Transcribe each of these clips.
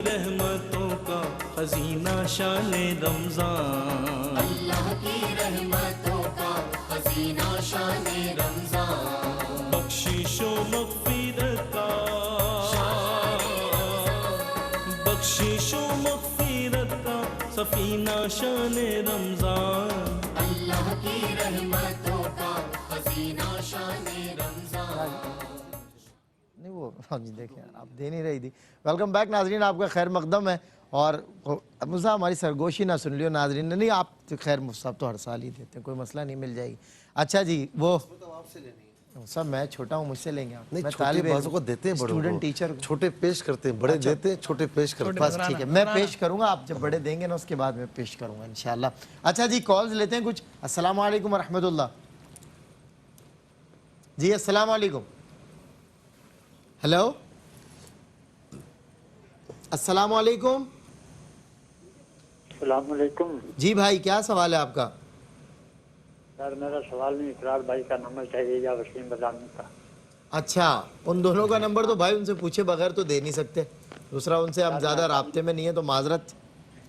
رحمتوں کا خزینہ شان رمضان، اللہ کی رحمتوں کا خزینہ شان رمضان، بخشش و مغفرت کا، بخشش و مغفرت کا سفینہ شان رمضان، اللہ کی رحمتوں کا خزینہ شان رمضان۔ نہیں وہ جی دیکھیں آپ دے نہیں رہی تھی۔ ویلکم بیک ناظرین، آپ کا خیر مقدم ہے۔ اور مجھے ہماری سرگوشی نہ سن لیو ناظرین، نہیں آپ خیر مصعب تو ہر سال ہی دیتے ہیں، کوئی مسئلہ نہیں، مل جائے گی۔ اچھا جی وہ سب میں چھوٹا ہوں، مجھ سے لیں گے آپ؟ نہیں میں چھوٹے طالب بازوں کو دیتے ہیں، بڑوں کو اسٹوڈنٹ ٹیچر، چھوٹے پیش کرتے ہیں، بڑے دیتے ہیں، چھوٹے پیش کرتے ہیں۔ بس ٹھیک ہے، میں پیش کروں گا، آپ جب بڑے دیں گے نا اس کے بعد میں پیش کروں گا انشاءاللہ۔ اچھا جی کالز لیتے ہیں کچھ۔ السلام علیکم ورحمۃ اللہ۔ جی السلام علیکم، ہیلو السلام علیکم۔ السلام علیکم جی بھائی کیا سوال ہے آپ کا؟ سر، میرا سوال نہیں، اقرار بھائی کا نمبر چاہیے یا وسیم بدانی کا۔ اچھا ان دونوں کا نمبر تو بھائی ان سے پوچھے بغیر تو دے نہیں سکتے، دوسرا ان سے ہم زیادہ رابطے میں نہیں ہیں تو معذرت،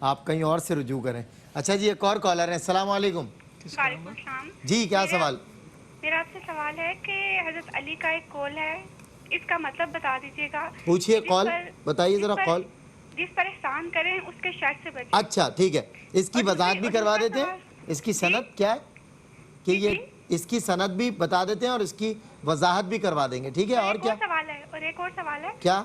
آپ کہیں اور سے رجوع کریں۔ اچھا جی ایک اور کالر ہے، السلام علیکم۔ وعلیکم السلام۔ جی کیا سوال؟ میرا آپ سے سوال ہے کہ حضرت علی کا ایک قول ہے، اس کا مطلب بتا دیجیے گا۔ پوچھئے قول، بتائیے ذرا قول۔ جس پر احسان کریں اس کے شر سے بچیں۔ اچھا ٹھیک ہے، اس کی وضاحت بھی کروا دیتے ہیں، اس کی سند کیا ہے کہ یہ اس کی سند بھی بتا دیتے ہیں اور اس کی وضاحت بھی کروا دیں گے، ٹھیک ہے؟ اور کیا؟ اور ایک اور سوال ہے، کیا؟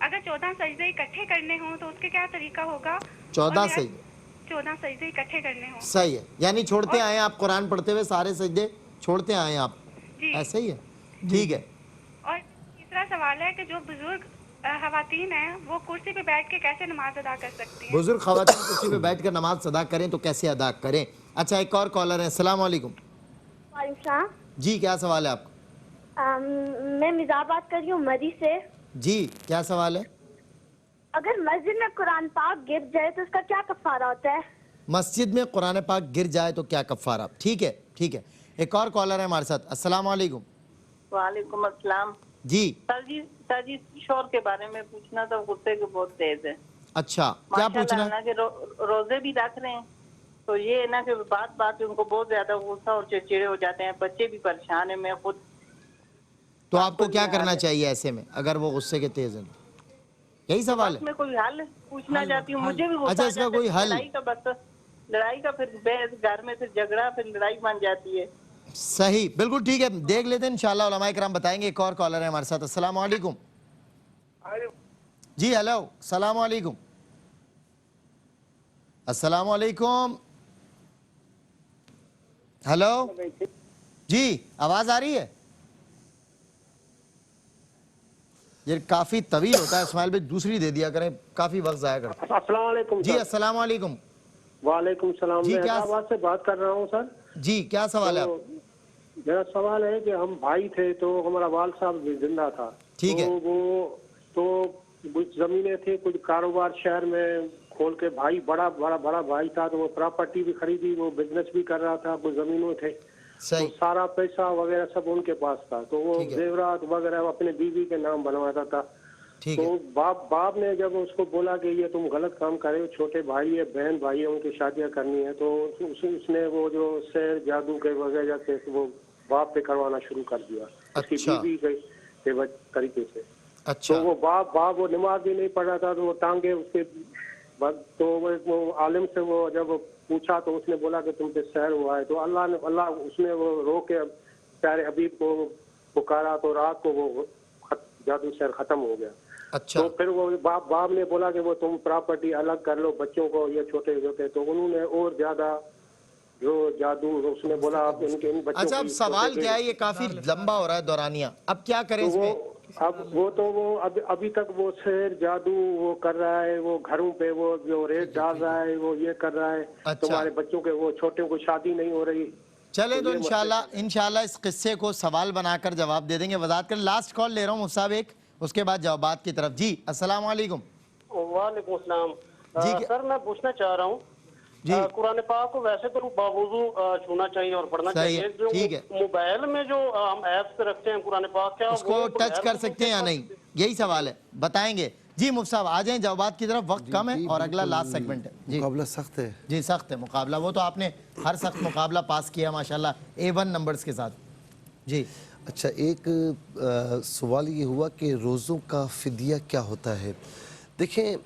اگر 14 سجدے اکٹھے کرنے ہوں تو اس کے کیا طریقہ ہوگا؟ 14 سجدے 14 سجدے اکٹھے کرنے ہوں۔ صحیح ہے، یعنی چھوڑتے آئے آپ قرآن پڑھتے ہوئے سارے سجدے چھوڑتے آئے آپ، ایسا ہی ہے، ٹھیک ہے۔ اور تیسرا سوال ہے کہ جو بزرگ خواتین ہیں وہ کرسی پہ بیٹھ کے کیسے نماز ادا کر سکتی ہیں؟ بزرگ خواتین کرسی پہ بیٹھ کر نماز ادا کریں تو کیسے ادا کریں؟ اچھا ایک اور کالر ہے، السلام علیکم۔ وعلیکم السلام۔ جی کیا سوال ہے آپ کا؟ میں مزاح بات کر رہی ہوں مری سے۔ جی کیا سوال ہے؟ اگر مسجد میں قرآن پاک گر جائے تو اس کا کیا کفارہ ہوتا ہے؟ مسجد میں قرآن پاک گر جائے تو کیا کفارہ؟ ٹھیک ہے ٹھیک ہے، ایک اور کالر ہے ہمارے ساتھ، السلام علیکم۔ وعلیکم السلام۔ جی سر جی شور کے بارے میں پوچھنا تھا، غصے کے بہت تیز ہے۔ اچھا کیا پوچھنا ہے؟ کہ روزے بھی رکھ رہے ہیں تو یہ ہے نا کہ بات بات ان کو بہت زیادہ غصہ اور چڑچڑے ہو جاتے ہیں، بچے بھی پریشان ہیں، میں خود۔ تو آپ کو کیا کرنا چاہیے ایسے میں اگر وہ غصے کے تیز ہیں؟ یہی سوال ہے؟ میں کوئی حل پوچھنا چاہتی ہوں، مجھے بھی غصہ اچھا آ اس کا جاتا ہے، کوئی حل؟ لڑائی کا پھر بحث گھر میں، پھر جھگڑا، پھر لڑائی بن جاتی ہے۔ صحیح بالکل ٹھیک ہے، دیکھ لیتے ہیں انشاءاللہ علماء کرام بتائیں گے۔ ایک اور کالر ہے ہمارے ساتھ، السلام علیکم۔ جی ہیلو السلام علیکم، السلام علیکم، ہیلو جی آواز آ رہی ہے؟ یہ کافی طویل ہوتا ہے اسماعیل بھائی، دوسری دے دیا کریں، کافی وقت ضائع کرتے ہیں۔ السلام علیکم جی السلام علیکم۔ وعلیکم السلام، جی میں کیا حیدرآباد سے بات کر رہا ہوں سر۔ جی کیا سوال ہے آپ؟ میرا سوال ہے کہ ہم بھائی تھے تو ہمارا والد صاحب بھی زندہ تھا، ٹھیک ہے، تو کچھ زمینیں تھیں، کچھ کاروبار شہر میں کھول کے، بھائی بڑا بھائی تھا تو وہ پراپرٹی بھی خریدی، وہ بزنس بھی کر رہا تھا، کچھ زمینوں تھے، تو سارا پیسہ وغیرہ سب ان کے پاس تھا، تو وہ زیورات وغیرہ اپنے بیوی کے نام بنواتا تھا۔ تو باپ نے جب اس کو بولا کہ یہ تم غلط کام کرے، چھوٹے بھائی ہے، بہن بھائی ہے، ان کی شادیاں کرنی ہے، تو اس نے وہ جو سحر جادو کے وغیرہ سے وہ باپ پہ کروانا شروع کر دیا، اس کی بیوی کے طریقے سے۔ تو وہ باپ وہ نماز بھی نہیں پڑھ رہا تھا، تو وہ ٹانگے اس کے، تو وہ عالم سے وہ جب پوچھا تو اس نے بولا کہ تم پہ سحر ہوا ہے، تو اللہ اس نے وہ رو کے پیارے حبیب کو پکارا، تو رات کو وہ جادو سحر ختم ہو گیا۔ تو پھر وہ باپ نے بولا کہ وہ تم پراپرٹی الگ کر لو، بچوں کو یہ چھوٹے ہوتے، تو انہوں نے اور زیادہ جو جادو اس نے بولا آپ ان بچوں۔ اچھا اب سوال کیا ہے، یہ کافی لمبا ہو رہا ہے دورانیہ، اب کیا کریں اس میں؟ وہ ابھی تک وہ سحر جادو وہ کر رہا ہے، وہ گھروں پہ وہ جو ریٹ ڈال رہا ہے، وہ یہ کر رہا ہے، تمہارے بچوں کے وہ چھوٹوں کو شادی نہیں ہو رہی۔ چلے تو انشاءاللہ اس قصے کو سوال بنا کر جواب دے دیں گے، وضاحت کر۔ لاسٹ کال لے رہا ہوں صاحب ایک، اس کے بعد جوابات کی طرف۔ جی السلام علیکم۔ وعلیکم السلام۔ سر میں پوچھنا چاہ رہا ہوں، قرآن پاک کو ویسے تو باوضو چھونا چاہیے اور پڑھنا چاہیے، جو موبائل میں جو ہم ایپس رکھتے ہیں قرآن پاک، کیا اس کو ٹچ کر سکتے ہیں یا نہیں؟ یہی سوال ہے، بتائیں گے۔ جی مفتی صاحب آ جائیں جوابات کی طرف، وقت کم ہے اور اگلا لاسٹ سیگمنٹ ہے جی مقابلہ سخت ہے جی سخت ہے مقابلہ، وہ تو آپ نے ہر سخت مقابلہ پاس کیا ماشاءاللہ A1 نمبرز کے ساتھ جی اچھا ایک سوال یہ ہوا کہ روزوں کا فدیہ کیا ہوتا ہے دیکھیں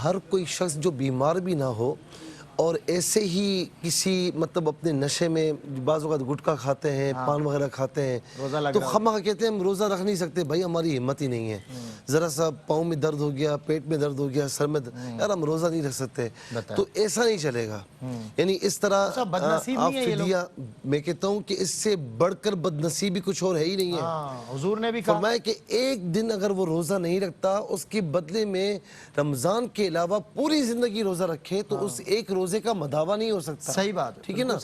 ہر کوئی شخص جو بیمار بھی نہ ہو اور ایسے ہی کسی مطلب اپنے نشے میں بعض اوقات گٹکا کھاتے ہیں پان وغیرہ کھاتے ہیں تو خواہ کہتے ہیں ہم روزہ رکھ نہیں سکتے بھائی ہماری ہمت ہی نہیں ہے ذرا سا پاؤں میں درد ہو گیا پیٹ میں درد ہو گیا سر میں یار ہم روزہ نہیں رکھ سکتے تو ایسا نہیں چلے گا یعنی اس طرح آپ فدیہ میں کہتا ہوں کہ اس سے بڑھ کر بد نصیبی کچھ اور ہے ہی نہیں ہے حضور نے بھی فرمایا کہ ایک دن اگر وہ روزہ نہیں رکھتا اس کے بدلے میں رمضان کے علاوہ پوری زندگی روزہ رکھے تو اس ایک روزے کا مداوع نہیں ہو سکتا صحیح بات ٹھیک ہے نا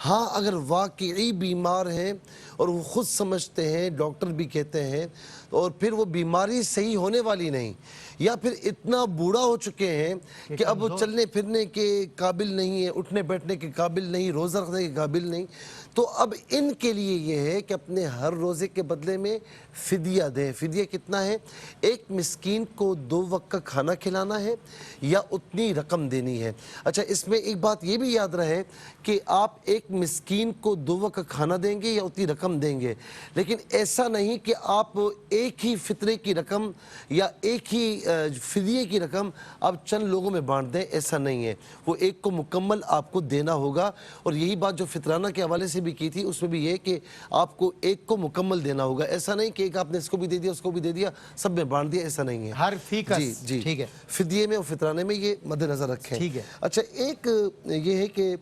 ہاں اگر واقعی بیمار ہیں اور وہ خود سمجھتے ہیں ڈاکٹر بھی کہتے ہیں اور پھر وہ بیماری صحیح ہونے والی نہیں یا پھر اتنا بوڑھا ہو چکے ہیں کہ اب وہ چلنے پھرنے کے قابل نہیں ہے اٹھنے بیٹھنے کے قابل نہیں روزہ رکھنے کے قابل نہیں تو اب ان کے لیے یہ ہے کہ اپنے ہر روزے کے بدلے میں فدیہ دیں فدیہ کتنا ہے ایک مسکین کو 2 وقت کا کھانا کھلانا ہے یا اتنی رقم دینی ہے اچھا اس میں ایک بات یہ بھی یاد رہے کہ آپ ایک مسکین کو 2 وقت کا کھانا دیں گے یا اتنی رقم دیں گے لیکن ایسا نہیں کہ آپ ایک ہی فطرے کی رقم یا ایک ہی فدیے کی رقم آپ چند لوگوں میں بانٹ دیں ایسا نہیں ہے وہ ایک کو مکمل آپ کو دینا ہوگا اور یہی بات جو فطرانہ کے حوالے سے بھی کی تھی اس میں بھی یہ کہ آپ کو ایک کو مکمل دینا ہوگا ایسا نہیں کہ ایک آپ نے اس کو بھی دے دیا اس کو بھی دے دیا سب میں بانٹ دیا ایسا نہیں ہے ہر فیکس جی جی ٹھیک ہے فدیے میں اور فطرانے میں یہ مد نظر رکھیں ٹھیک ہے اچھا ایک یہ ہے کہ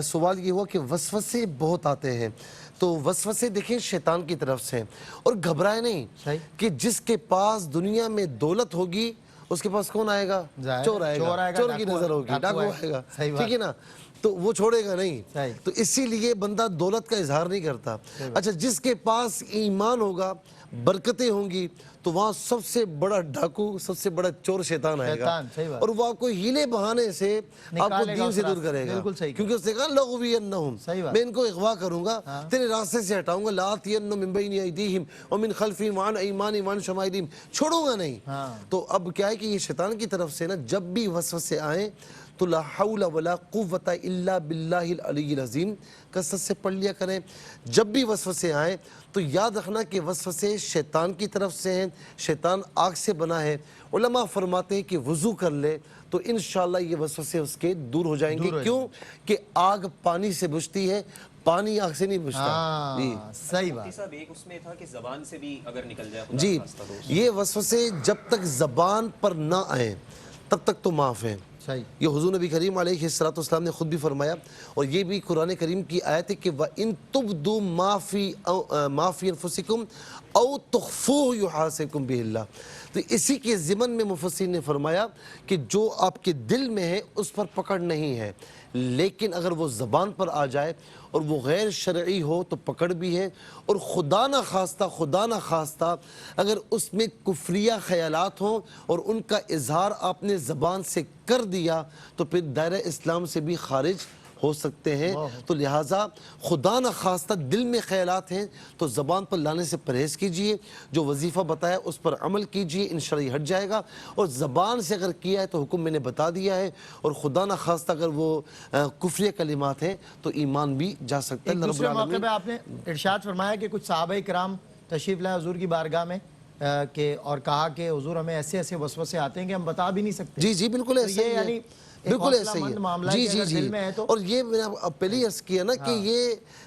سوال یہ ہوا کہ وسوسے بہت آتے ہیں تو وسوسے دیکھیں شیطان کی طرف سے اور گھبرائے نہیں کہ جس کے پاس دنیا میں دولت ہوگی اس کے پاس کون آئے گا چور آئے گا چور کی نظر ہوگی ڈاکو آئے گا ٹھیک ہے نا تو وہ چھوڑے گا نہیں تو اسی لیے بندہ دولت کا اظہار نہیں کرتا اچھا جس کے پاس ایمان ہوگا برکتیں ہوں گی تو وہاں سب سے بڑا ڈاکو سب سے بڑا چور شیطان آئے گا اور وہ آپ کو ہیلے بہانے سے آپ کو دین سے دور کرے گا کیونکہ اس نے کہا لغوینہم میں ان کو اغوا کروں گا تیرے راستے سے ہٹاؤں گا لآتینہم من بین ایدیہم ومن خلفہم وعن ایمانہم وعن شمائلہم چھوڑوں گا نہیں تو اب کیا ہے کہ یہ شیطان کی طرف سے نا جب بھی وسوسے آئیں تو لا حول ولا قوت الا باللہ العلی العظیم کثرت سے پڑھ لیا کریں جب بھی وسوسے آئیں تو یاد رکھنا کہ وسوسے شیطان کی طرف سے ہیں شیطان آگ سے بنا ہے علماء فرماتے ہیں کہ وضو کر لے تو انشاءاللہ یہ وسوسے اس کے دور ہو جائیں گے کیوں کہ آگ پانی سے بجھتی ہے پانی آگ سے نہیں بجھتا جی صحیح بات صاحب ایک اس میں تھا کہ زبان سے بھی اگر نکل جائے جی یہ وسوسے جب تک زبان پر نہ آئیں تب تک تو معاف ہیں یہ حضور نبی کریم علیہ السلام نے خود بھی فرمایا اور یہ بھی قرآن کریم کی آیت ہے کہ وَإِن تُبْدُوا مَا فِي أَنفُسِكُمْ أَوْ تُخْفُوهُ يُحَاسِبْكُمْ بِهِ اللَّهُ تو اسی کے ضمن میں مفسرین نے فرمایا کہ جو آپ کے دل میں ہے اس پر پکڑ نہیں ہے لیکن اگر وہ زبان پر آ جائے اور وہ غیر شرعی ہو تو پکڑ بھی ہے اور خدا نہ خواستہ اگر اس میں کفریہ خیالات ہوں اور ان کا اظہار آپ نے زبان سے کر دیا تو پھر دائرہ اسلام سے بھی خارج ہو سکتے ہیں تو لہٰذا خدا نہ خواستہ دل میں خیالات ہیں تو زبان پر لانے سے پرہیز کیجئے جو وظیفہ بتایا اس پر عمل کیجئے انشاءاللہ ہٹ جائے گا اور زبان سے اگر کیا ہے تو حکم میں نے بتا دیا ہے اور خدا نہ خواستہ اگر وہ کفری کلمات ہیں تو ایمان بھی جا سکتا ہے ایک دوسرے موقع پہ آپ نے ارشاد فرمایا کہ کچھ صحابہ کرام تشریف لائے حضور کی بارگاہ میں کہ اور کہا کہ حضور ہمیں ایسے ایسے وسوسے آتے ہیں کہ ہم بتا بھی نہیں سکتے جی جی بالکل ایسا ہی ہے بالکل ایسا ہی ہے جی جی جی اور یہ میں نے پہلے عرض کیا نا کہ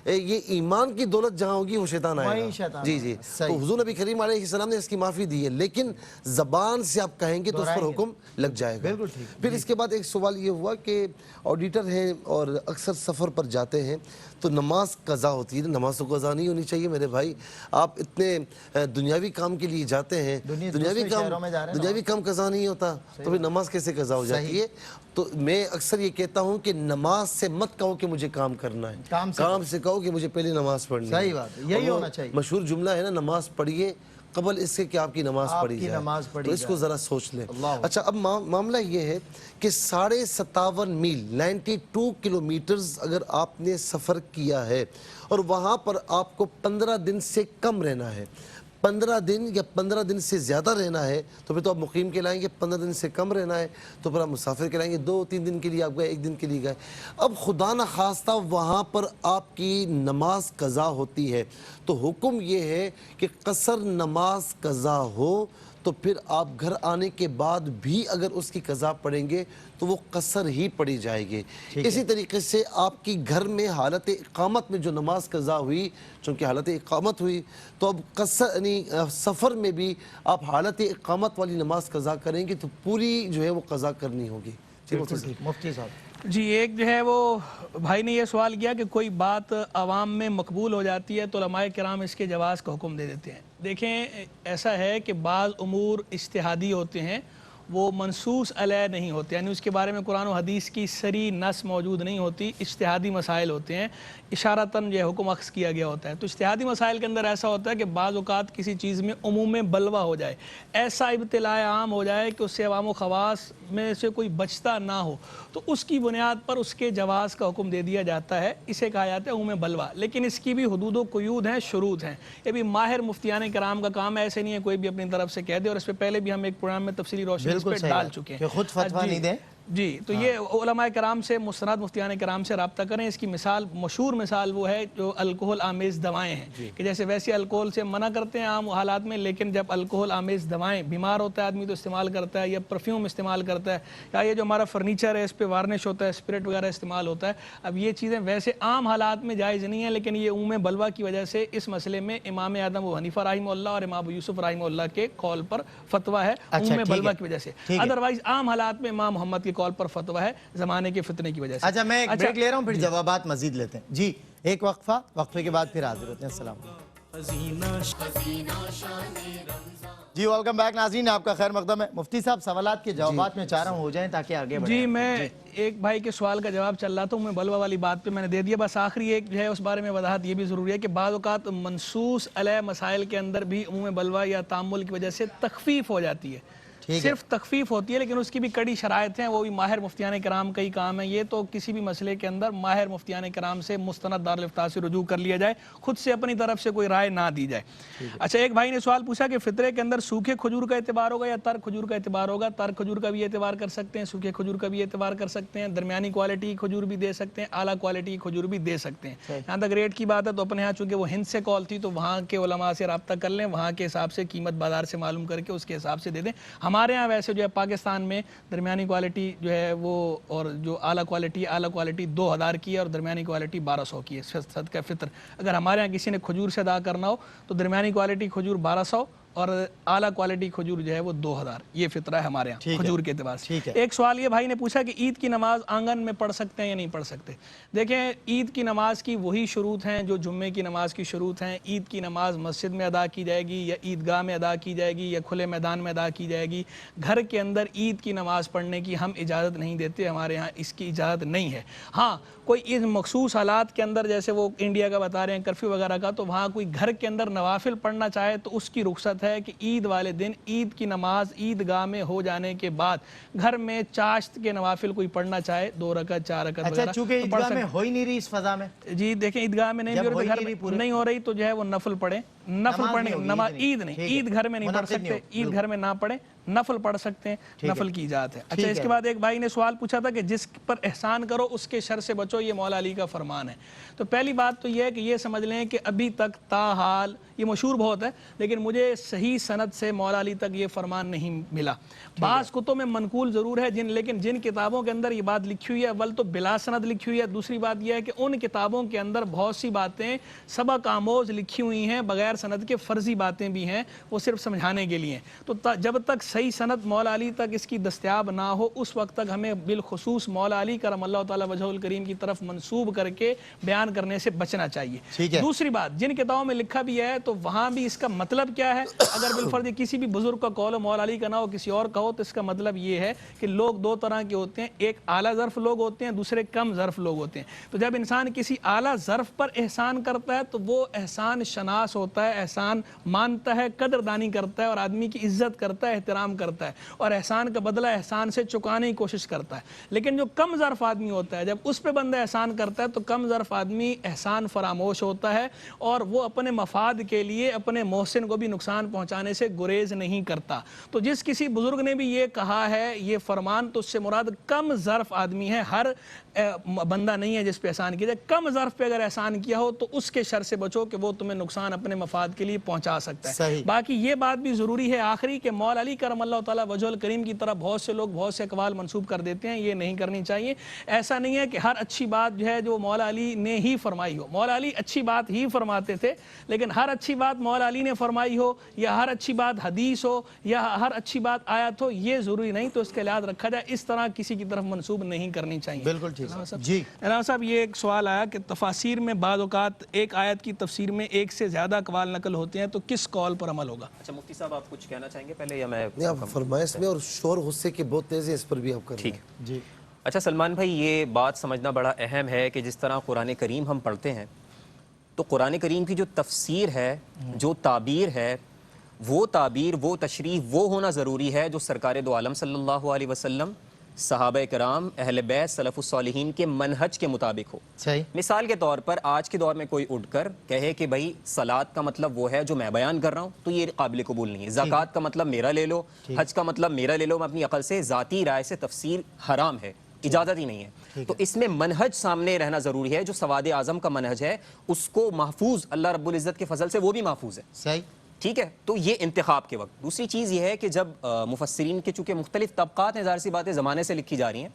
یہ ایمان کی دولت جہاں ہوگی وہ شیطان آئے گا جی جی تو حضور نبی کریم علیہ السلام نے اس کی معافی دی ہے لیکن زبان سے آپ کہیں گے تو اس پر حکم لگ جائے گا پھر اس کے بعد ایک سوال یہ ہوا کہ آڈیٹر ہیں اور اکثر سفر پر جاتے ہیں تو نماز قضا ہوتی ہے نماز تو قضا نہیں ہونی چاہیے میرے بھائی آپ اتنے دنیاوی کام کے لیے جاتے ہیں دنیاوی کام قضا نہیں ہوتا تو پھر نماز کیسے قضا ہو جاتی ہے تو میں اکثر یہ کہتا ہوں کہ نماز سے مت کہو کہ مجھے کام کرنا ہے کام سے کہو کہ مجھے پہلے نماز پڑھنی ہے صحیح بات یہی ہونا چاہیے مشہور جملہ ہے نا نماز پڑھیے قبل اس کے کہ آپ کی نماز پڑھی جائے تو اس کو ذرا سوچ لیں اچھا اب معاملہ یہ ہے کہ 57.5 میل 92 کلومیٹرز اگر آپ نے سفر کیا ہے اور وہاں پر آپ کو 15 دن سے کم رہنا ہے 15 دن یا 15 دن سے زیادہ رہنا ہے تو پھر تو آپ مقیم کہلائیں گے، 15 دن سے کم رہنا ہے تو پھر آپ مسافر کہلائیں گے، 2-3 دن کے لیے آپ گئے، 1 دن کے لیے گئے۔ اب خدا نخواستہ وہاں پر آپ کی نماز قضا ہوتی ہے تو حکم یہ ہے کہ قصر نماز قضا ہو تو پھر آپ گھر آنے کے بعد بھی اگر اس کی قضا پڑھیں گے تو وہ قصر ہی پڑھی جائے گی۔ اسی طریقے سے آپ کی گھر میں حالت اقامت میں جو نماز قضا ہوئی، چونکہ حالت اقامت ہوئی تو اب قصر یعنی سفر میں بھی آپ حالت اقامت والی نماز قضا کریں گے تو پوری جو ہے وہ قضا کرنی ہوگی۔ مفتی صاحب جی، ایک جو ہے وہ بھائی نے یہ سوال کیا کہ کوئی بات عوام میں مقبول ہو جاتی ہے تو علماء کرام اس کے جواز کا حکم دے دیتے ہیں۔ دیکھیں، ایسا ہے کہ بعض امور اجتہادی ہوتے ہیں، وہ منصوص علیہ نہیں ہوتے، یعنی اس کے بارے میں قرآن و حدیث کی صریح نص موجود نہیں ہوتی، اجتہادی مسائل ہوتے ہیں، اشارتاً یہ حکم اخذ کیا گیا ہوتا ہے۔ تو اجتہادی مسائل کے اندر ایسا ہوتا ہے کہ بعض اوقات کسی چیز میں عموم بلوہ ہو جائے، ایسا ابتلاء عام ہو جائے کہ اس سے عوام و خواص میں سے کوئی بچتا نہ ہو، تو اس کی بنیاد پر اس کے جواز کا حکم دے دیا جاتا ہے، اسے کہا جاتا ہے عموم بلوہ۔ لیکن اس کی بھی حدود و قیود ہیں، شروط ہیں، یہ بھی ماہر مفتیان کرام کا کام ہے، ایسے نہیں ہے کوئی بھی اپنی طرف سے کہہ دے، اور اس پہ پہلے بھی ہم ایک پروگرام میں تفصیلی روشنی اس پہ ڈال چکے ہیں کہ خود فتویٰ نہیں دیں۔ جی، تو یہ علماء کرام سے، مستند مفتیان کرام سے رابطہ کریں۔ اس کی مثال، مشہور مثال وہ ہے جو الکحل آمیز دوائیں ہیں، کہ جیسے ویسے الکحل سے منع کرتے ہیں عام حالات میں، لیکن جب الکحل آمیز دوائیں، بیمار ہوتا ہے آدمی تو استعمال کرتا ہے، یا پرفیوم استعمال کرتا ہے، یا یہ جو ہمارا فرنیچر ہے اس پہ وارنش ہوتا ہے، اسپرٹ وغیرہ استعمال ہوتا ہے، اب یہ چیزیں ویسے عام حالات میں جائز نہیں ہیں، لیکن یہ عموم بلوہ کی وجہ سے اس مسئلے میں امام اعظم ابو حنیفہ رحمہ اللہ اور امام ابو یوسف رحمہ اللہ کے قول پر فتویٰ ہے، عموم بلوہ کی وجہ سے۔ ادروائز عام حالات میں امام محمد کے قول پر فتویٰ ہے، زمانے کے فتنے کی وجہ سے۔ اچھا، میں ایک بریک لے رہا ہوں، پھر جوابات مزید لیتے ہیں۔ جی، ایک وقفہ، وقفے کے بعد پھر حاضر ہوتے ہیں۔ السلام جی، ویلکم بیک ناظرین، آپ کا خیر مقدم ہے۔ مفتی صاحب، سوالات کے جوابات میں چاہ رہا ہوں ہو جائیں تاکہ آگے بڑھیں۔ جی، میں ایک بھائی کے سوال کا جواب چل رہا تھا، میں بلوہ والی بات پہ میں نے دے دیا، بس آخری ایک جو ہے اس بارے میں وضاحت یہ بھی ضروری ہے کہ بعض اوقات منصوص علیہ مسائل کے اندر بھی عموم بلوہ یا تعامل کی وجہ سے تخفیف ہو جاتی ہے، صرف تخفیف ہوتی ہے، لیکن اس کی بھی کڑی شرائط ہیں، وہ بھی ماہر مفتیان کرام کا ہی کام ہے۔ یہ تو کسی بھی مسئلے کے اندر ماہر مفتیان کرام سے مستند دارالفتاء سے رجوع کر لیا جائے، خود سے اپنی طرف سے کوئی رائے نہ دی جائے۔ اچھا، ایک بھائی نے سوال پوچھا کہ فطرے کے اندر سوکھے کھجور کا اعتبار ہوگا یا تر کھجور کا اعتبار ہوگا؟ تر کھجور کا بھی اعتبار کر سکتے ہیں، سوکھے کھجور کا بھی اعتبار کر سکتے ہیں، درمیانی کوالٹی کی کھجور بھی دے سکتے ہیں، اعلیٰ کوالٹی کی کھجور بھی دے سکتے ہیں۔ یہاں تک ریٹ کی بات ہے تو اپنے یہاں چونکہ وہ ہند سے کال تھی تو وہاں کے علماء سے رابطہ کر لیں، وہاں کے حساب سے قیمت بازار سے معلوم کر کے اس کے حساب سے دے دیں۔ ہمارے یہاں ویسے جو ہے پاکستان میں درمیانی کوالٹی جو ہے وہ، اور جو اعلیٰ کوالٹی 2000 کی ہے اور درمیانی کوالٹی 1200 کی ہے صدقہ فطر۔ اگر ہمارے یہاں کسی نے کھجور سے ادا کرنا ہو تو درمیانی کوالٹی کھجور 1200 اور اعلیٰ کوالٹی کھجور جو ہے وہ 2000، یہ فطرہ ہے ہمارے یہاں کھجور کے اعتبار سے۔ ایک سوال یہ بھائی نے پوچھا کہ عید کی نماز آنگن میں پڑھ سکتے ہیں یا نہیں پڑھ سکتے؟ دیکھیں، عید کی نماز کی وہی شروط ہیں جو جمعے کی نماز کی شروط ہیں۔ عید کی نماز مسجد میں ادا کی جائے گی یا عیدگاہ میں ادا کی جائے گی یا کھلے میدان میں ادا کی جائے گی۔ گھر کے اندر عید کی نماز پڑھنے کی ہم اجازت نہیں دیتے، ہمارے یہاں اس کی اجازت نہیں ہے۔ ہاں، کوئی اس مخصوص حالات کے اندر، جیسے وہ انڈیا کا بتا رہے ہیں کرفیو وغیرہ کا، تو وہاں کوئی گھر کے اندر نوافل پڑھنا چاہے تو اس کی رخصت ہے کہ عید والے دن عید کی نماز عیدگاہ میں ہو جانے کے بعد گھر میں چاشت کے نوافل کوئی پڑھنا چاہے، 2 رکعت 4 رکعت وغیرہ۔ اچھا، چونکہ عیدگاہ میں ہو ہی نہیں رہی اس فضا میں، جی دیکھیں عیدگاہ میں نہیں بھی نہیں ہو رہی تو جو ہے وہ نفل پڑھیں، نفل پڑھنے، نماز عید نہیں، عید گھر میں نہیں پڑھ سکتے، عید گھر میں نہ پڑھیں، نفل پڑھ سکتے ہیں، نفل کی اجازت ہے۔ اچھا، اس کے بعد ایک بھائی نے سوال پوچھا تھا کہ جس پر احسان کرو اس کے شر سے بچو، یہ مولا علی کا فرمان ہے۔ تو پہلی بات تو یہ ہے کہ یہ سمجھ لیں کہ ابھی تک تاحال، یہ مشہور بہت ہے لیکن مجھے صحیح سند سے مولا علی تک یہ فرمان نہیں ملا۔ بعض کتب میں منقول ضرور ہے لیکن جن کتابوں کے اندر یہ بات لکھی ہوئی ہے، اول تو بلا سند لکھی ہوئی ہے، دوسری بات یہ ہے کہ ان کتابوں کے اندر بہت سی باتیں سبق آموز لکھی ہوئی ہیں، بغیر سند کے فرضی باتیں بھی ہیں، وہ صرف سمجھانے کے لیے۔ تو جب تک صحیح سند مولا علی تک اس کی دستیاب نہ ہو اس وقت تک ہمیں بالخصوص مولا علی کرم اللہ تعالیٰ وجہہ الکریم کی طرف منسوب کر کے بیان کرنے سے بچنا چاہیے۔ دوسری بات، جن کتابوں میں لکھا بھی ہے تو وہاں بھی اس کا مطلب کیا ہے، اگر بالفرض کسی بھی بزرگ کا قول مولا علی کا نہ ہو کسی اور کا ہو تو اس کا مطلب یہ ہے کہ لوگ 2 طرح کے ہوتے ہیں، ایک اعلیٰ ظرف لوگ ہوتے ہیں، دوسرے کم ظرف لوگ ہوتے ہیں۔ تو جب انسان کسی اعلیٰ ظرف پر احسان کرتا ہے تو وہ احسان شناس ہوتا ہے احسان مانتا ہے, قدردانی کرتا ہے اور آدمی کی عزت کرتا ہے, احترام کرتا ہے اور احسان کا بدلہ احسان سے چکانے کی کوشش کرتا ہے. لیکن جو کم ظرف آدمی ہوتا ہے, جب اس پہ بندہ احسان کرتا ہے تو کم ظرف آدمی احسان فراموش ہوتا ہے اور وہ اپنے مفاد کے لیے اپنے محسن کو بھی نقصان پہنچانے سے گریز نہیں کرتا. تو جس کسی بزرگ نے بھی یہ کہا ہے یہ فرمان, تو اس سے مراد کم ظرف آدمی ہے, ہر بندہ نہیں ہے جس پہ احسان کیا جائے. کم ظرف پہ اگر احسان کیا ہو تو اس کے شر سے بچو کہ وہ تمہیں نقصان اپنے مفاد کے لیے پہنچا سکتا ہے. باقی یہ بات بھی ضروری ہے آخری کہ مولا علی کرم اللہ تعالیٰ وجہ الکریم کی طرح بہت سے لوگ بہت سے اقوال منسوب کر دیتے ہیں, یہ نہیں کرنی چاہیے. ایسا نہیں ہے کہ ہر اچھی بات جو ہے جو مولا علی نے ہی فرمائی ہو. مولا علی اچھی بات ہی فرماتے تھے, لیکن ہر اچھی بات مولا علی نے فرمائی ہو یا ہر اچھی بات حدیث ہو یا ہر اچھی بات آیت ہو, یہ ضروری نہیں. تو اس کا لحاظ رکھا جائے, اس طرح کسی کی طرف منسوب نہیں کرنی چاہیے. بالکل ٹھیک ہے. جی علامہ صاحب, یہ ایک سوال آیا کہ تفاسیر میں بعض اوقات ایک آیت کی تفسیر میں ایک سے زیادہ اقوال نقل ہوتے ہیں, تو کس قول پر عمل ہوگا؟ اچھا مفتی صاحب آپ کچھ کہنا چاہیں گے پہلے یا میں؟ نہیں, آپ فرمائیں اس میں, اور شور غصے کی بہت تیز ہے, اس پر بھی آپ کریں. ٹھیک. جی اچھا سلمان بھائی, یہ بات سمجھنا بڑا اہم ہے کہ جس طرح قرآن کریم ہم پڑھتے ہیں تو قرآن کریم کی جو تفسیر ہے, جو تعبیر ہے, وہ تعبیر, وہ تشریح وہ ہونا ضروری ہے جو سرکار دو عالم صلی اللہ علیہ وسلم, صحابہ کرام, اہل بیت, سلف الصالحین کے منہج کے مطابق ہو. صحیح. مثال کے طور پر آج کے دور میں کوئی اٹھ کر کہے کہ بھائی صلاۃ کا مطلب وہ ہے جو میں بیان کر رہا ہوں, تو یہ قابل قبول نہیں ہے. زکوٰۃ کا مطلب میرا لے لو, حج کا مطلب میرا لے لو, میں اپنی عقل سے ذاتی رائے سے تفسیر حرام ہے, اجازت ہی نہیں ہے. تو اس میں منہج سامنے رہنا ضروری ہے. جو سواد اعظم کا منہج ہے اس کو محفوظ, اللہ رب العزت کے فضل سے وہ بھی محفوظ ہے. صحیح. ٹھیک ہے. تو یہ انتخاب کے وقت. دوسری چیز یہ ہے کہ جب مفسرین کے چونکہ مختلف طبقات ہیں, ظاہر سی باتیں زمانے سے لکھی جا رہی ہیں,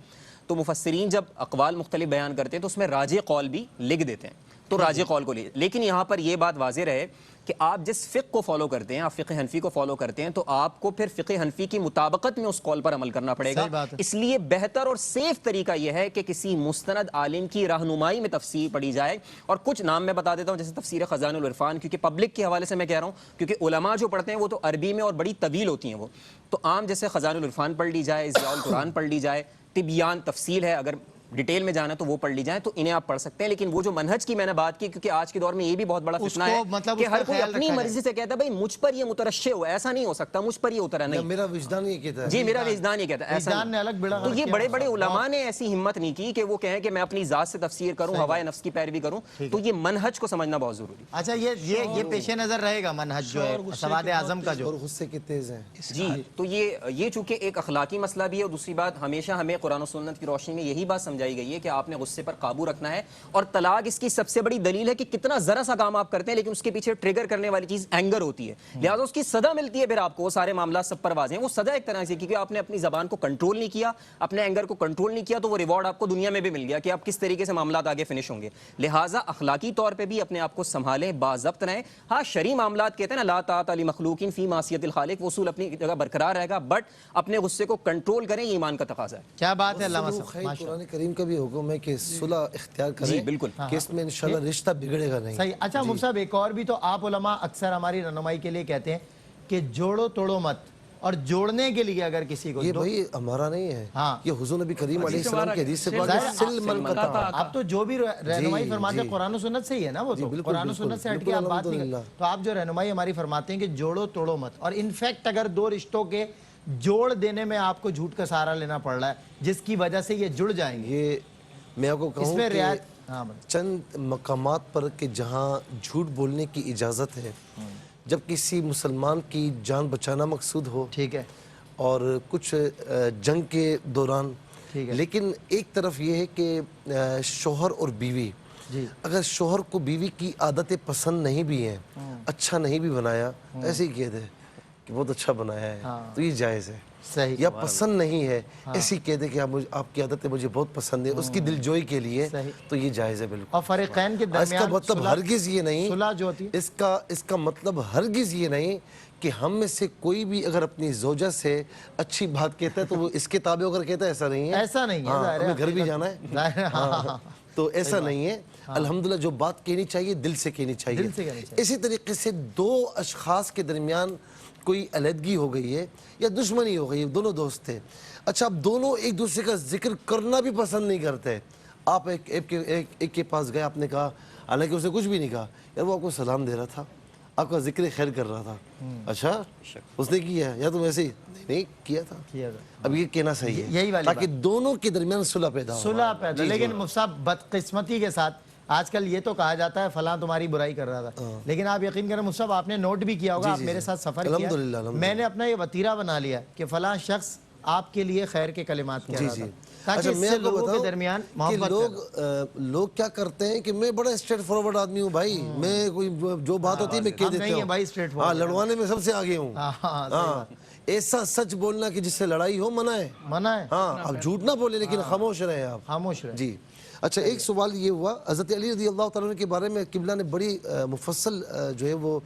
تو مفسرین جب اقوال مختلف بیان کرتے ہیں تو اس میں راجح قول بھی لکھ دیتے ہیں, تو راجح قول کو لے. لیکن یہاں پر یہ بات واضح رہے کہ آپ جس فقہ کو فالو کرتے ہیں, آپ فقہ حنفی کو فالو کرتے ہیں, تو آپ کو پھر فقہ حنفی کی مطابقت میں اس قول پر عمل کرنا پڑے گا. اس لیے بہتر اور سیف طریقہ یہ ہے کہ کسی مستند عالم کی رہنمائی میں تفسیر پڑھی جائے. اور کچھ نام میں بتا دیتا ہوں, جیسے تفسیر خزائن العرفان, کیونکہ پبلک کے حوالے سے میں کہہ رہا ہوں, کیونکہ علماء جو پڑھتے ہیں وہ تو عربی میں اور بڑی طویل ہوتی ہیں وہ, تو عام جیسے خزائن العرفان پڑھ لی جائے, ضیاء القرآن پڑھ لی جائے, طبیان تفصیل ہے, اگر ڈیٹیل میں جانا تو وہ پڑھ لی جائیں, تو انہیں آپ پڑھ سکتے ہیں. لیکن وہ جو منہج کی میں نے بات کی, کیونکہ آج کے دور میں یہ بھی بہت بڑا فتنہ ہے کہ ہر کوئی اپنی مرضی سے کہتا ہے بھائی مجھ پر یہ مترشح ہوا, ایسا نہیں ہو سکتا, مجھ پر یہ اترا نہیں, میرا وجدان یہ کہتا ہے. جی میرا وجدان یہ کہتا ہے, ایسا نہیں. تو یہ بڑے بڑے علماء نے ایسی ہمت نہیں کی کہ وہ کہیں کہ میں اپنی ذات سے تفسیر کروں, ہوائے نفس کی پیروی کروں. تو یہ منہج کو سمجھنا بہت ضروری. اچھا, یہ پیش نظر رہے گا منہج جو ہے سواد اعظم کا, جو غصے کے تیز ہیں. جی, تو یہ چونکہ ایک اخلاقی مسئلہ بھی ہے, اور دوسری بات ہمیشہ ہمیں قرآن و سنت کی روشنی میں یہی بات سمجھائی گئی ہے کہ آپ نے غصے پر قابو رکھنا ہے. اور طلاق اس کی سب سے بڑی دلیل ہے کہ کتنا ذرا سا کام آپ کرتے ہیں لیکن اس کے پیچھے ٹریگر کرنے والی چیز اینگر ہوتی ہے, لہٰذا اس کی سزا ملتی ہے. پھر آپ کو وہ سارے معاملات سب پر واضح ہیں, وہ سزا ایک طرح سے, کیونکہ آپ نے اپنی زبان کو کنٹرول نہیں کیا, اپنے اینگر کو کنٹرول نہیں کیا, تو وہ ریوارڈ آپ کو دنیا میں بھی مل گیا کہ آپ کس طریقے سے معاملات آگے فنش ہوں گے. لہٰذا اخلاقی طور پہ بھی اپنے آپ کو سنبھالیں, باضبط رہیں. ہاں شرعی معاملات کہتے ہیں نا لا طاعۃ لمخلوق فی معصیۃ الخالق, وہ اصول اپنی جگہ برقرار رہے گا, بٹ اپنے غصے کو کنٹرول کریں, یہ ایمان کا تقاضا ہے. کیا بات ہے علامہ صاحب, قرآن کریم کا بھی حکم ہے کہ صلح اختیار کریں. جی بالکل, کہ اس میں انشاءاللہ رشتہ بگڑے گا نہیں. صحیح. اچھا مفتی صاحب, ایک اور بھی تو آپ علماء اکثر ہماری رہنمائی کے لیے کہتے ہیں کہ جوڑو توڑو مت, اور جوڑنے کے لیے اگر کسی کو, یہ بھائی ہمارا نہیں ہے, یہ حضور نبی کریم علیہ السلام کی حدیث سے آپ تو جو بھی رہنمائی فرماتے ہیں قرآن و سنت سے ہی ہے نا, وہ تو قرآن و سنت سے ہٹ کے آپ بات نہیں. تو آپ جو رہنمائی ہماری فرماتے ہیں کہ جوڑو توڑو مت, اور انفیکٹ اگر دو رشتوں کے جوڑ دینے میں آپ کو جھوٹ کا سہارا لینا پڑ رہا ہے جس کی وجہ سے یہ جڑ جائیں گے, یہ میں آپ کو کہوں کہ چند مقامات پر کہ جہاں جھوٹ بولنے کی اجازت ہے, جب کسی مسلمان کی جان بچانا مقصود ہو, ٹھیک ہے, اور کچھ جنگ کے دوران, لیکن ایک طرف یہ ہے کہ شوہر اور بیوی, اگر شوہر کو بیوی کی عادتیں پسند نہیں بھی ہیں, اچھا نہیں بھی بنایا, ایسے ہی کہہ دے کہ بہت اچھا بنایا ہے, تو یہ جائز ہے. یا پسند نہیں ہے, ایسی کہہ دے کہ آپ کی عادتیں مجھے بہت پسند ہے, اس کی دل جوئی کے لیے, تو یہ جائز ہے بالکل. اور فریقین کے درمیان اس کا مطلب ہرگز یہ نہیں, صلح جو ہوتی ہے, اس کا مطلب ہرگز یہ نہیں کہ ہم میں سے کوئی بھی اگر اپنی زوجہ سے اچھی بات کہتا ہے تو وہ اس کے تابع اگر کہتا ہے, ایسا نہیں ہے. ایسا نہیں ہے, ہمیں گھر بھی جانا ہے, تو ایسا نہیں ہے. الحمدللہ جو بات کہنی چاہیے دل سے کہنی چاہیے. اسی طریقے سے دو اشخاص کے درمیان کوئی علیحدگی ہو گئی ہے یا دشمنی ہو گئی ہے, دونوں دوست تھے, اچھا اب دونوں ایک دوسرے کا ذکر کرنا بھی پسند نہیں کرتے, آپ ایک کے پاس گئے, آپ نے کہا, حالانکہ اسے کچھ بھی نہیں کہا, یار وہ آپ کو سلام دے رہا تھا, آپ کا ذکر خیر کر رہا تھا. اچھا اس نے کیا یا تم ایسے ہی؟ نہیں کیا تھا. اب یہ کہنا صحیح ہے یہی والی تاکہ دونوں کے درمیان صلح پیدا ہو. صلح پیدا. لیکن مفتی صاحب بدقسمتی کے ساتھ آج کل یہ تو کہا جاتا ہے فلاں تمہاری برائی کر رہا تھا, لیکن آپ یقین کریں مفتی صاحب آپ نے نوٹ بھی کیا ہوگا, آپ میرے ساتھ سفر کیا, میں نے اپنا یہ وتیرہ بنا لیا کہ فلاں شخص آپ کے لیے خیر کے کلمات کہہ رہا تھا, تاکہ اس سے لوگوں کے درمیان محبت. لوگ کیا کرتے ہیں کہ میں بڑا اسٹریٹ فارورڈ آدمی ہوں بھائی, میں کوئی جو بات ہوتی ہے میں کہہ دیتا ہوں. ہاں لڑوانے میں سب سے آگے ہوں. ہاں ایسا سچ بولنا کہ جس سے لڑائی ہو منع ہے. ہاں اب جھوٹ نہ بولے لیکن خاموش رہے آپ. خاموش رہے. جی اچھا ایک سوال یہ ہوا, حضرت علی رضی اللہ تعالیٰ عنہ کے بارے میں قبلہ نے بڑی مفصل جو ہے وہ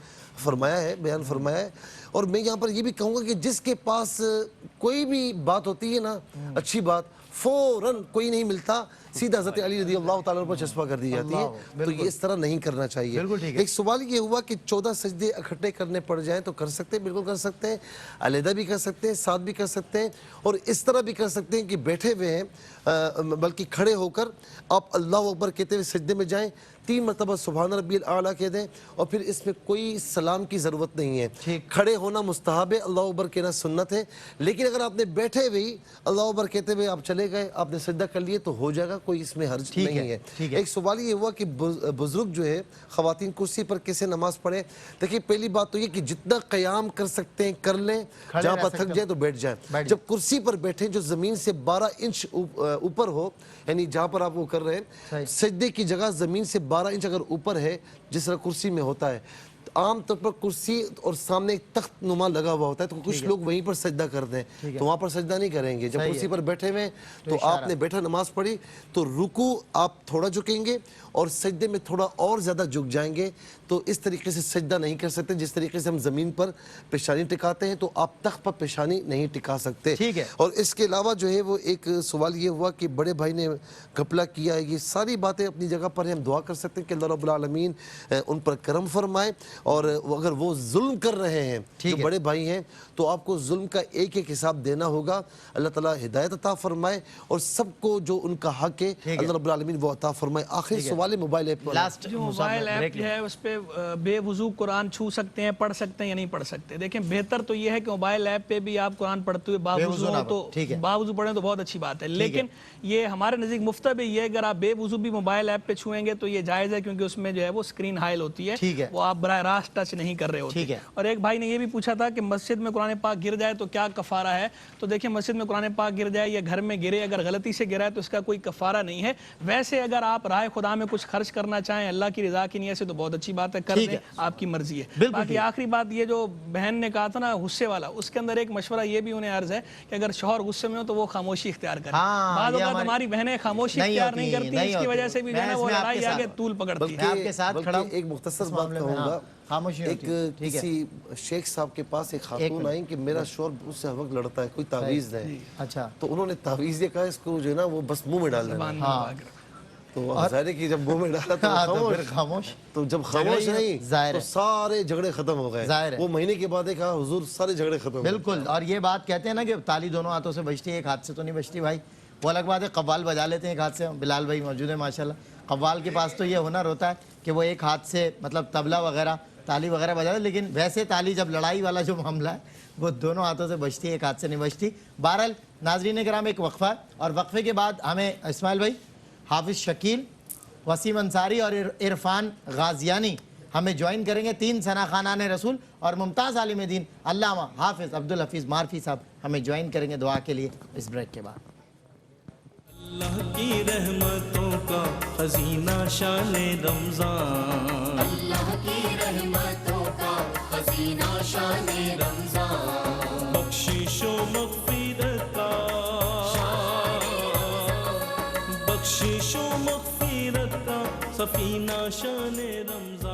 فرمایا ہے, بیان فرمایا ہے, اور میں یہاں پر یہ بھی کہوں گا کہ جس کے پاس کوئی بھی بات ہوتی ہے نا اچھی بات, فوراً کوئی نہیں ملتا, سیدھا حضرت علی رضی اللہ تعالیٰ پر چسپا کر دی جاتی ہے. تو یہ اس طرح نہیں کرنا چاہیے. ایک سوال یہ ہوا کہ 14 سجدے اکٹھے کرنے پڑ جائیں تو کر سکتے ہیں؟ بالکل کر سکتے ہیں, علیحدہ بھی کر سکتے ہیں, ساتھ بھی کر سکتے ہیں, اور اس طرح بھی کر سکتے ہیں کہ بیٹھے ہوئے ہیں بلکہ کھڑے ہو کر آپ اللہ اکبر کہتے ہوئے سجدے میں جائیں, 3 مرتبہ سبحان ربی الاعلیٰ کہہ دیں, اور پھر اس میں کوئی سلام کی ضرورت نہیں ہے. کھڑے ہونا مستحب ہے, اللہ اکبر کہنا سنت ہے, لیکن اگر آپ نے بیٹھے ہوئے اللہ اکبر کہتے ہوئے آپ چلے گئے, آپ نے سجدہ کر لیے تو ہو جائے گا, کوئی اس میں حرج نہیں ہے. ایک سوال یہ ہوا کہ بزرگ جو ہے خواتین کرسی پر کیسے نماز پڑھیں؟ دیکھیں پہلی بات تو یہ کہ جتنا قیام کر سکتے ہیں کر لیں, جہاں پر تھک جائے تو بیٹھ جائیں. جب کرسی پر بیٹھیں جو زمین سے 12 انچ اوپر ہو, یعنی جہاں پر آپ وہ کر رہے ہیں, سجدے کی جگہ زمین سے 12 انچ اگر اوپر ہے جس طرح کرسی میں ہوتا ہے, عام طور پر کرسی اور سامنے ایک تخت نما لگا ہوا ہوتا ہے, تو کچھ لوگ وہیں پر سجدہ کرتے ہیں, تو وہاں پر سجدہ نہیں کریں گے. جب کرسی پر بیٹھے ہوئے تو آپ نے بیٹھا نماز پڑھی تو رکوع آپ تھوڑا جھکیں گے اور سجدے میں تھوڑا اور زیادہ جھک جائیں گے, تو اس طریقے سے سجدہ نہیں کر سکتے. جس طریقے سے ہم زمین پر پیشانی ٹکاتے ہیں تو آپ تخت پر پیشانی نہیں ٹکا سکتے. اور اس کے علاوہ جو ہے وہ ایک سوال یہ ہوا کہ بڑے بھائی نے گھپلا کیا ہے, یہ ساری باتیں اپنی جگہ پر ہیں, ہم دعا کر سکتے ہیں کہ اللہ رب العالمین ان پر کرم فرمائے, اور اگر وہ ظلم کر رہے ہیں جو بڑے بھائی ہیں تو آپ کو ظلم کا ایک ایک حساب دینا ہوگا. اللہ تعالیٰ ہدایت عطا فرمائے اور سب کو جو ان کا حق ہے اللہ رب العالمین وہ عطا فرمائے. آخری سوال موبائل ایپ پر, جو موبائل ایپ ہے اس پہ بے وضو قرآن چھو سکتے ہیں, پڑھ سکتے ہیں یا نہیں پڑھ سکتے؟ دیکھیں بہتر تو یہ ہے کہ موبائل ایپ پہ بھی آپ قرآن پڑھتے ہوئے باوضو پڑھیں تو بہت اچھی بات ہے, لیکن یہ ہمارے نزدیک مفتہ بھی یہ اگر آپ بے وضو بھی موبائل ایپ پہ چھوئیں گے تو یہ جائز ہے, کیونکہ اس میں جو ہے وہ اسکرین حائل ہوتی ہے, وہ آپ براہ راست ٹچ نہیں کر رہے ہوتے. اور ایک بھائی نے یہ بھی پوچھا تھا کہ مسجد میں قرآن پاک گر جائے تو کیا کفارہ ہے؟ تو دیکھیں مسجد میں قرآن پاک گر جائے یا گھر میں گرے, اگر غلطی سے گرا ہے تو اس کا کوئی کفارہ نہیں ہے. ویسے اگر آپ رائے خدا میں کچھ خرچ کرنا چاہیں اللہ کی رضا کی نیت سے تو بہت اچھی بات ہے, کر دیں, آپ کی مرضی ہے. باقی آخری بات یہ جو بہن نے کہا تھا نا غصے والا, اس کے اندر ایک مشورہ یہ بھی انہیں عرض ہے کہ اگر شوہر غصے میں ہو تو وہ خاموشی اختیار کرے. بعض اوقات ہماری بہنیں خاموشی اختیار نہیں کرتی, اس کی وجہ سے بھی جو ہے وہ لڑائی آگے طول پکڑتی ہے. آپ کے ساتھ کھڑا ہوں, ایک مختصر بات کہوں گا. ایک کسی شیخ صاحب کے پاس ایک خاتون آئی کہ میرا شوہر اس سے ہر وقت لڑتا ہے, کوئی تعویذ ہے. اچھا تو انہوں نے تعویذ یہ کہا اس کو جو ہے نا وہ بس منہ میں ڈال دینا. تو ظاہر ہے کہ جب منہ میں ڈالا تو خاموش, تو جب خاموش نہیں تو سارے جھگڑے ختم ہو گئے. وہ مہینے کے بعد کہا حضور سارے جھگڑے ختم. بالکل, اور یہ بات کہتے ہیں نا کہ تالی دونوں ہاتھوں سے بجتی ہے, ایک ہاتھ سے تو نہیں بجتی بھائی. وہ الگ بات ہے قوال بجا لیتے ہیں ایک ہاتھ سے, بلال بھائی موجود ہیں ماشاءاللہ. قوال کے پاس تو یہ ہنر ہوتا ہے کہ وہ ایک ہاتھ سے مطلب طبلہ وغیرہ تالی وغیرہ بجا لے, لیکن ویسے تالی جب لڑائی والا جو معاملہ ہے وہ دونوں ہاتھوں سے بجتی ہے, ایک ہاتھ سے نہیں بجتی. بہرحال ناظرین کرام ایک وقفہ ہے, اور وقفے کے بعد ہمیں اسماعیل بھائی, حافظ شکیل, وسیم انصاری اور عرفان غازیانی ہمیں جوائن کریں گے. 3 ثنا خانان رسول اور ممتاز عالم دین علامہ حافظ عبدالحفیظ مارفی صاحب ہمیں جوائن کریں گے دعا کے لیے اس بریک کے بعد. اللہ کی رحمتوں کا خزینہ شان رمضان, اللہ کی رحمتوں کا خزینہ شان رمضان, بخشش و مغفرت کا, بخشش و مغفرت کا سفینہ شان رمضان.